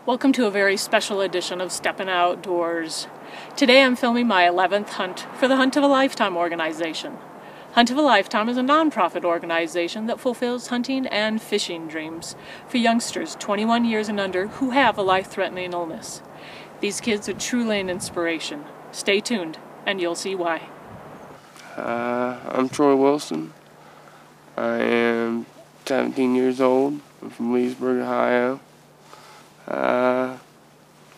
Welcome to a very special edition of Steppin' Outdoors. Today I'm filming my 11th hunt for the Hunt of a Lifetime organization. Hunt of a Lifetime is a non-profit organization that fulfills hunting and fishing dreams for youngsters 21 years and under who have a life-threatening illness. These kids are truly an inspiration. Stay tuned and you'll see why. I'm Troy Wilson. I am 17 years old. I'm from Leesburg, Ohio.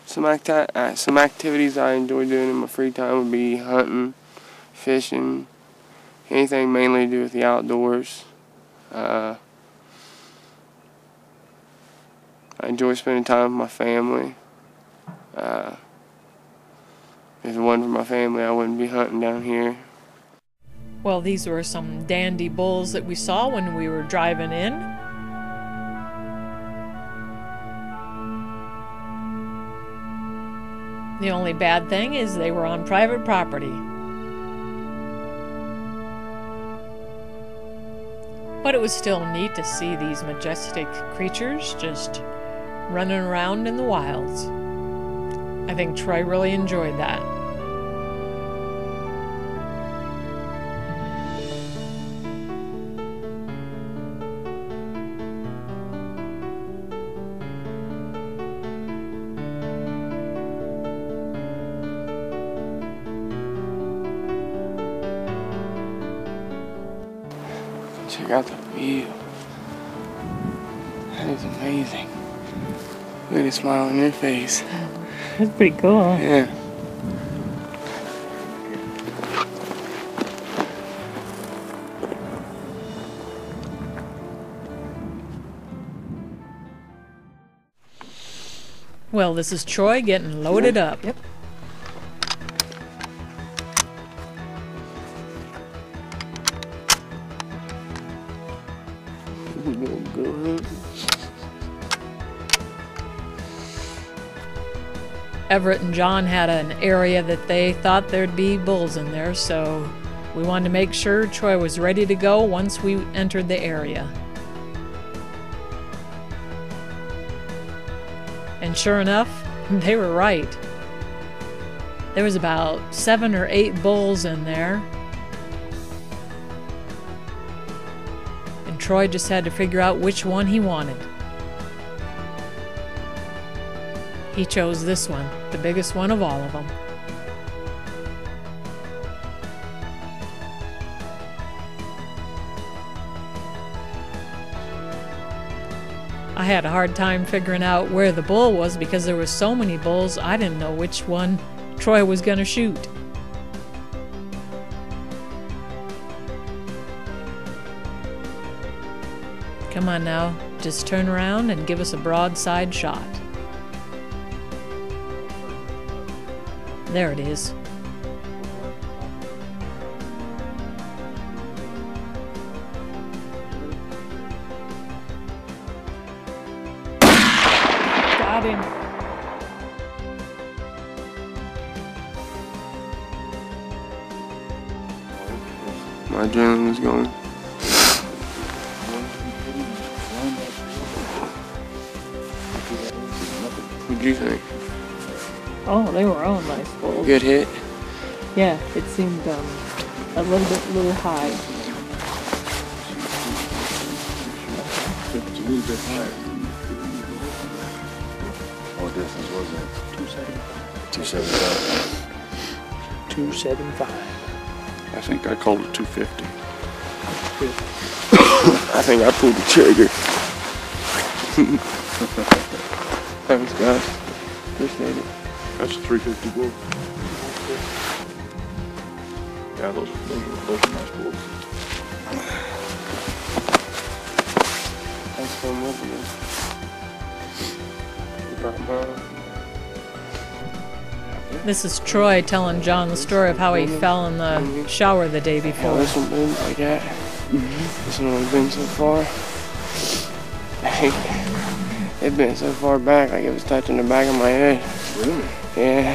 Some activities I enjoy doing in my free time would be hunting, fishing, anything mainly to do with the outdoors. I enjoy spending time with my family. If it wasn't for my family, I wouldn't be hunting down here. Well, these were some dandy bulls that we saw when we were driving in. The only bad thing is they were on private property. But it was still neat to see these majestic creatures just running around in the wilds. I think Troy really enjoyed that. Check out the view. That is amazing. Look at the smile on your face. That's pretty cool. Yeah. Well, this is Troy getting loaded up. Yep. Everett and John had an area that they thought there'd be bulls in there, so we wanted to make sure Troy was ready to go once we entered the area. And sure enough, they were right. There was about 7 or 8 bulls in there. And Troy just had to figure out which one he wanted. He chose this one, the biggest one of all of them. I had a hard time figuring out where the bull was because there were so many bulls, I didn't know which one Troy was going to shoot. Come on now, just turn around and give us a broadside shot. There it is. Got him. My adrenaline was going. What'd you think? Oh, they were all nice bulls. Good hit? Yeah, it seemed a little high. It's a little bit higher. What distance was it? 275. 275. I think I called it 250. I think I pulled the trigger. Thanks, guys. Appreciate it. That's a 350 bull. Yeah, those are nice bulls. Thanks for looking. This is Troy telling John the story of how he fell in the shower the day before. Yeah, this one been like that. This one only been so far. It bent so far back, like it was touching the back of my head. Really? Yeah.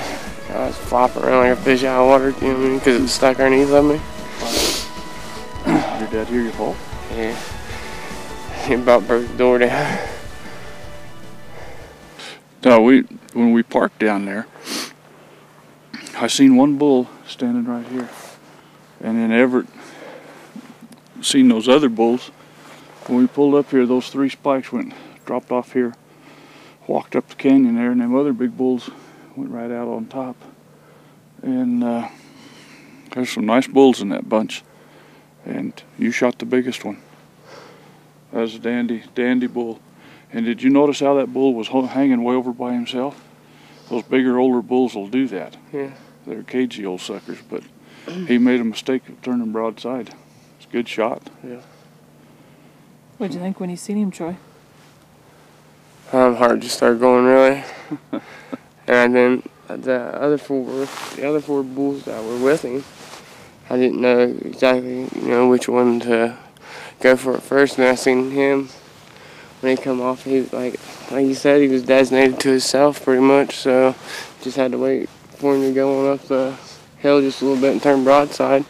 I was flopping around like a fish out of water, you know what I mean? Because it was stuck underneath of me. Your dad hear you fall? Yeah. He about broke the door down. Now, Yeah, when we parked down there, I seen one bull standing right here, and then Everett seen those other bulls. When we pulled up here, those 3 spikes dropped off here, walked up the canyon there, and them other big bulls went right out on top. And there's some nice bulls in that bunch, and you shot the biggest one. That was a dandy bull. And did you notice how that bull was hanging way over by himself? Those bigger, older bulls will do that. Yeah. They're cagey old suckers, but he made a mistake of turning broadside. It's a good shot. Yeah. What'd you think when you seen him, Troy? Heart just started going really. And then the other four bulls that were with him, I didn't know exactly, which one to go for at first. And I seen him when he come off. He like you said, he was designated to himself pretty much. So just had to wait for him to go on up the hill just a little bit and turn broadside.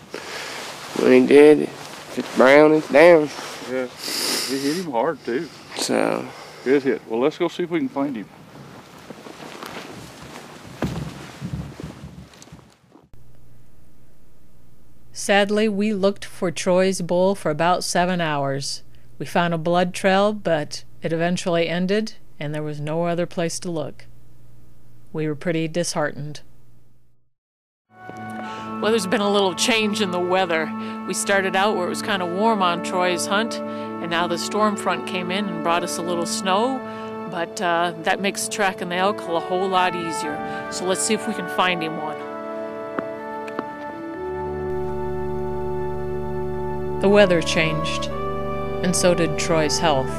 When he did, if it's brown, it's down. Yeah, he hit him hard too. So Good hit. Well, let's go see if we can find him. Sadly, we looked for Troy's bull for about 7 hours. We found a blood trail, but it eventually ended, and there was no other place to look. We were pretty disheartened. Well, there's been a little change in the weather. We started out where it was kind of warm on Troy's hunt, and now the storm front came in and brought us a little snow, but that makes tracking the elk a whole lot easier. So let's see if we can find him one. The weather changed, and so did Troy's health.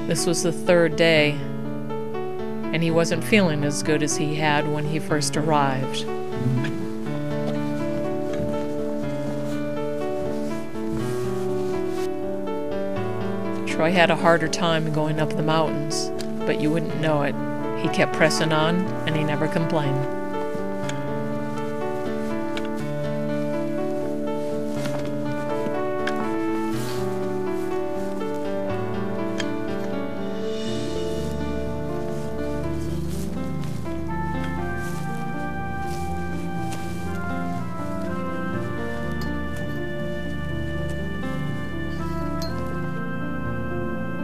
This was the 3rd day, and he wasn't feeling as good as he had when he first arrived. Troy had a harder time going up the mountains, but you wouldn't know it. He kept pressing on, and he never complained.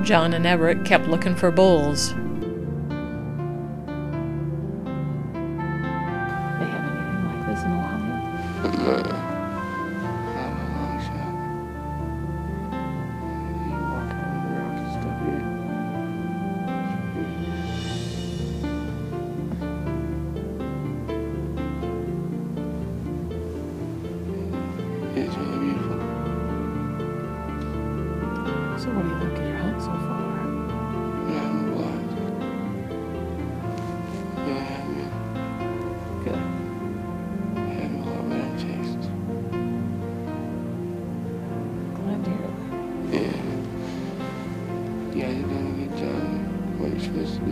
John and Everett kept looking for bulls. They have anything like this in Ohio? No. It's really beautiful. So what do you think of your hunt so far? Yeah, I'm a blast. Yeah, I mean, Good. I had a lot better taste. Glad to hear that. Yeah. You guys are doing a good job of what you're supposed to do.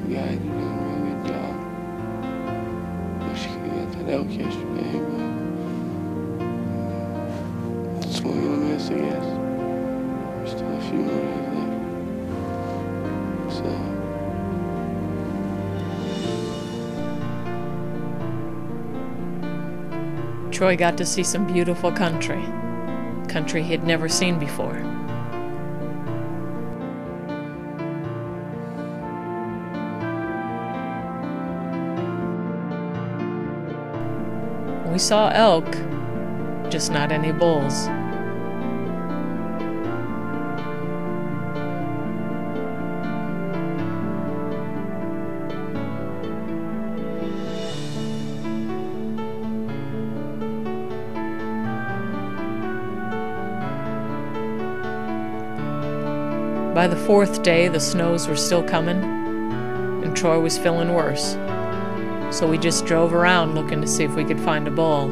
You guys are doing a real good job. Wish you could have got that elk yesterday, but swing and a miss, I guess. There's still a few more days left. So Troy got to see some beautiful country he'd never seen before. We saw elk, just not any bulls. By the 4th day, the snows were still coming, and Troy was feeling worse. So we just drove around looking to see if we could find a bull.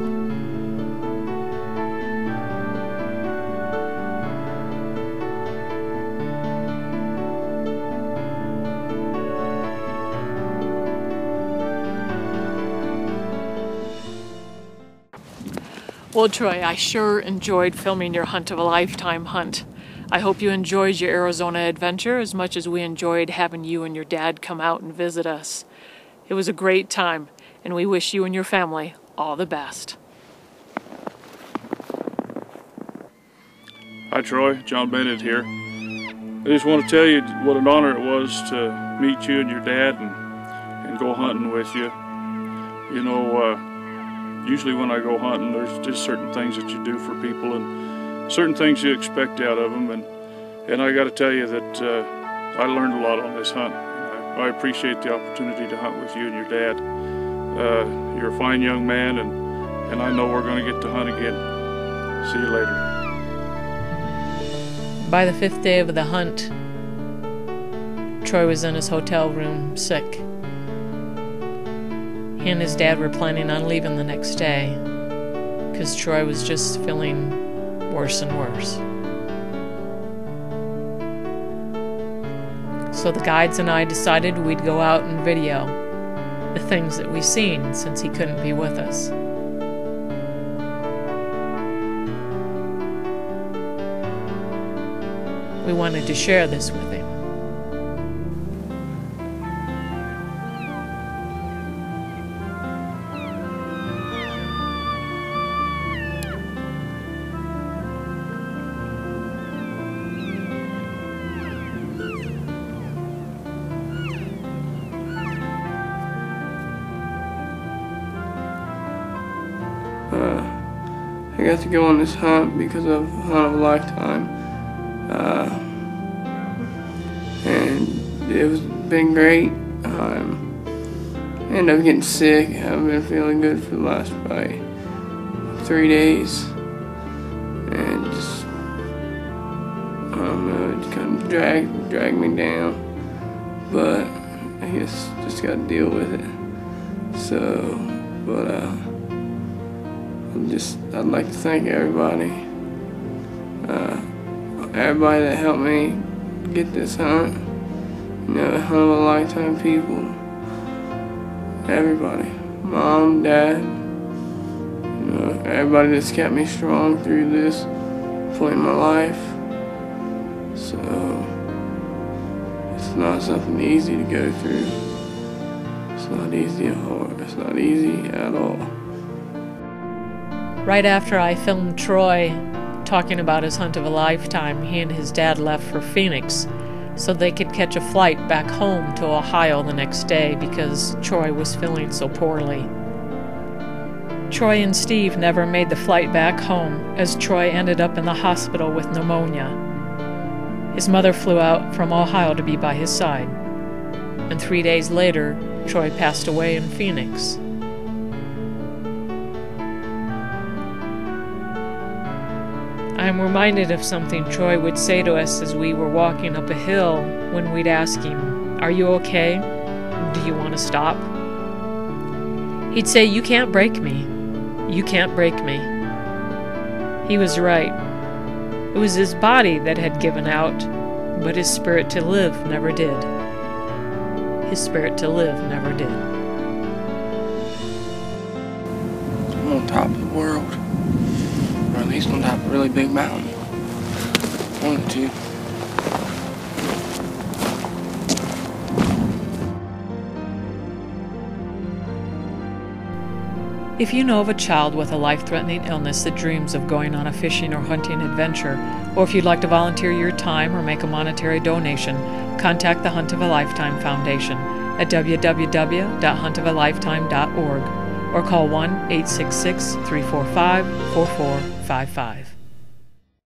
Well, Troy, I sure enjoyed filming your hunt of a lifetime hunt. I hope you enjoyed your Arizona adventure as much as we enjoyed having you and your dad come out and visit us. It was a great time, and we wish you and your family all the best. Hi Troy, John Bennett here. I just want to tell you what an honor it was to meet you and your dad and go hunting with you. You know, usually when I go hunting, there's just certain things that you do for people and certain things you expect out of them. And I got to tell you that I learned a lot on this hunt. I appreciate the opportunity to hunt with you and your dad. You're a fine young man, and I know we're going to get to hunt again. See you later. By the 5th day of the hunt, Troy was in his hotel room, sick. He and his dad were planning on leaving the next day, because Troy was just feeling worse and worse. So the guides and I decided we'd go out and video the things that we've seen since he couldn't be with us. We wanted to share this with him. I got to go on this hunt because of Hunt of a Lifetime. And it was been great. I ended up getting sick. I haven't been feeling good for the last probably 3 days. And just, I don't know, it kind of dragged me down. But I guess just got to deal with it. So, but I'd like to thank everybody. Everybody that helped me get this hunt. You know, Hunt of a Lifetime people. Everybody. Mom, Dad. You know, everybody that's kept me strong through this point in my life. So, it's not something easy to go through. It's not easy at all. It's not easy at all. Right after I filmed Troy talking about his hunt of a lifetime, he and his dad left for Phoenix so they could catch a flight back home to Ohio the next day because Troy was feeling so poorly. Troy and Steve never made the flight back home as Troy ended up in the hospital with pneumonia. His mother flew out from Ohio to be by his side, and 3 days later, Troy passed away in Phoenix. I am reminded of something Troy would say to us as we were walking up a hill when we'd ask him, "Are you okay? Do you want to stop?" He'd say, "You can't break me. You can't break me." He was right. It was his body that had given out, but his spirit to live never did. His spirit to live never did. I'm on top of the world. Or at least on top of a really big mountain. One or two. If you know of a child with a life-threatening illness that dreams of going on a fishing or hunting adventure, or if you'd like to volunteer your time or make a monetary donation, contact the Hunt of a Lifetime Foundation at www.huntofalifetime.org or call 1-866-345-4455.